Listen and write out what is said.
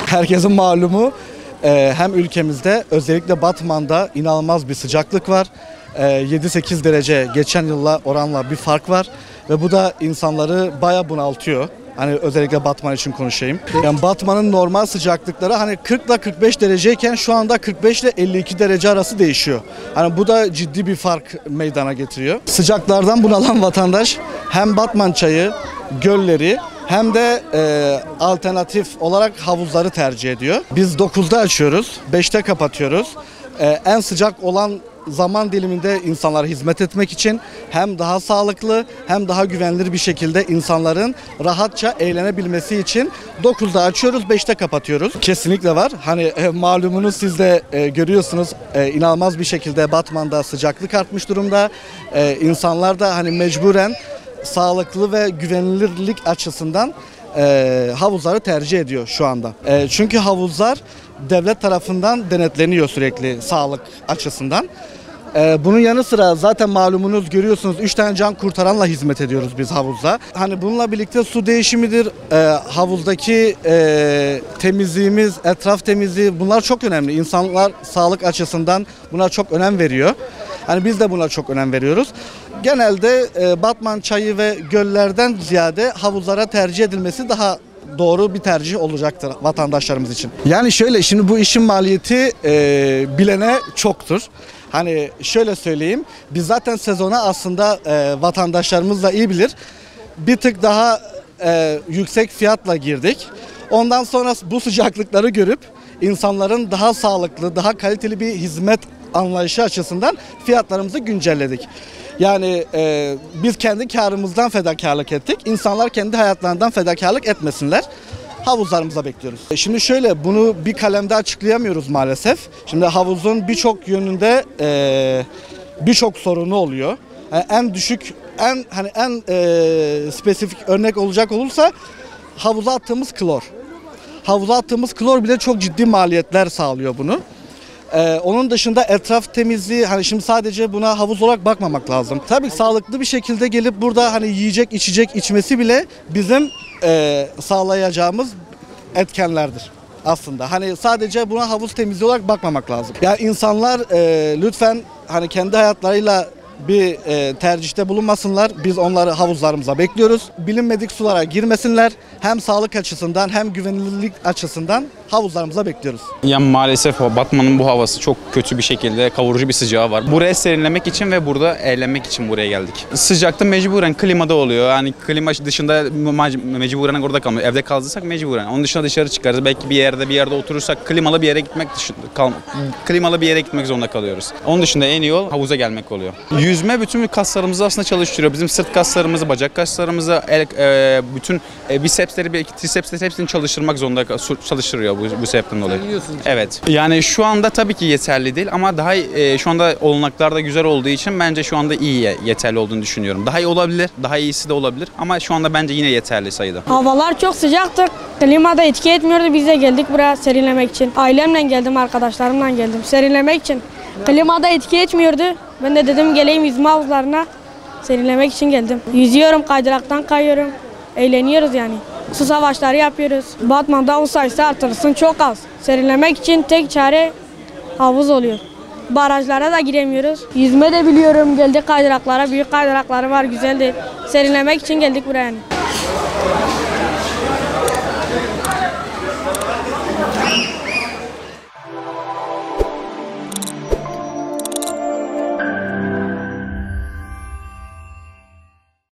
Herkesin malumu hem ülkemizde özellikle Batman'da inanılmaz bir sıcaklık var. 7-8 derece geçen yılla oranla bir fark var ve bu da insanları bayağı bunaltıyor. Hani özellikle Batman için konuşayım. Yani Batman'ın normal sıcaklıkları hani 40 ile 45 dereceyken şu anda 45 ile 52 derece arası değişiyor. Hani bu da ciddi bir fark meydana getiriyor. Sıcaklardan bunalan vatandaş hem Batman çayı, gölleri hem de alternatif olarak havuzları tercih ediyor. Biz 9'da açıyoruz, 5'te kapatıyoruz. En sıcak olan zaman diliminde insanlara hizmet etmek için hem daha sağlıklı hem daha güvenilir bir şekilde insanların rahatça eğlenebilmesi için 9'da açıyoruz, 5'te kapatıyoruz. Kesinlikle var. Hani malumunuz siz de görüyorsunuz, inanılmaz bir şekilde Batman'da sıcaklık artmış durumda. İnsanlar da hani mecburen sağlıklı ve güvenilirlik açısından havuzları tercih ediyor şu anda. Çünkü havuzlar devlet tarafından denetleniyor sürekli sağlık açısından. Bunun yanı sıra zaten malumunuz görüyorsunuz 3 tane can kurtaranla hizmet ediyoruz biz havuzda. Hani bununla birlikte su değişimidir, havuzdaki temizliğimiz, etraf temizliği bunlar çok önemli. İnsanlar sağlık açısından buna çok önem veriyor. Hani biz de buna çok önem veriyoruz. Genelde Batman çayı ve göllerden ziyade havuzlara tercih edilmesi daha doğru bir tercih olacaktır vatandaşlarımız için. Yani şöyle, şimdi bu işin maliyeti bilene çoktur. Hani şöyle söyleyeyim, biz zaten sezona aslında vatandaşlarımız da iyi bilir. Bir tık daha yüksek fiyatla girdik. Ondan sonra bu sıcaklıkları görüp insanların daha sağlıklı, daha kaliteli bir hizmet anlayışı açısından fiyatlarımızı güncelledik. Yani biz kendi karımızdan fedakarlık ettik. İnsanlar kendi hayatlarından fedakarlık etmesinler. Havuzlarımıza bekliyoruz. Şimdi şöyle, bunu bir kalemde açıklayamıyoruz maalesef. Şimdi havuzun birçok yönünde birçok sorunu oluyor. Yani en düşük, en spesifik örnek olacak olursa havuza attığımız klor. Havuza attığımız klor bile çok ciddi maliyetler sağlıyor bunu. Onun dışında etraf temizliği, hani şimdi sadece buna havuz olarak bakmamak lazım. Tabii sağlıklı bir şekilde gelip burada hani yiyecek, içecek içmesi bile bizim sağlayacağımız etkenlerdir aslında. Hani sadece buna havuz temizliği olarak bakmamak lazım. Yani insanlar lütfen hani kendi hayatlarıyla bir tercihte bulunmasınlar. Biz onları havuzlarımıza bekliyoruz. Bilinmedik sulara girmesinler. Hem sağlık açısından hem güvenilirlik açısından havuzlarımıza bekliyoruz. Ya maalesef Batman'ın bu havası çok kötü bir şekilde, kavurucu bir sıcağı var. Buraya serinlemek için ve burada eğlenmek için buraya geldik. Sıcakta mecburen klimada oluyor. Yani klima dışında mecburen orada kalmıyor. Evde kaldıysak mecburen. Onun dışında dışarı çıkarız. Belki bir yerde oturursak klimalı bir yere gitmek zorunda kalıyoruz. Onun dışında en iyi yol havuza gelmek oluyor. Yüzme bütün kaslarımızı aslında çalıştırıyor. Bizim sırt kaslarımızı, bacak kaslarımızı, bütün bisepsleri, trisepsleri hepsini çalıştırıyor bu sebepten dolayı. Evet. Yani şu anda tabii ki yeterli değil ama daha şu anda olanaklar da güzel olduğu için bence şu anda iyi, yeterli olduğunu düşünüyorum. Daha iyi olabilir, daha iyisi de olabilir ama şu anda bence yine yeterli sayıda. Havalar çok sıcaktı. Klima da etki etmiyordu. Biz de geldik buraya serinlemek için. Ailemle geldim, arkadaşlarımla geldim serinlemek için. Klima da etki etmiyordu. Ben de dedim geleyim yüzme havuzlarına serinlemek için geldim. Yüzüyorum, kaydıraktan kayıyorum. Eğleniyoruz yani. Su savaşları yapıyoruz. Batman'da havuz sayısı artırılsın, çok az. Serinlemek için tek çare havuz oluyor. Barajlara da giremiyoruz. Yüzme de biliyorum. Geldik kaydıraklara. Büyük kaydırakları var, güzeldi. Serinlemek için geldik buraya yani.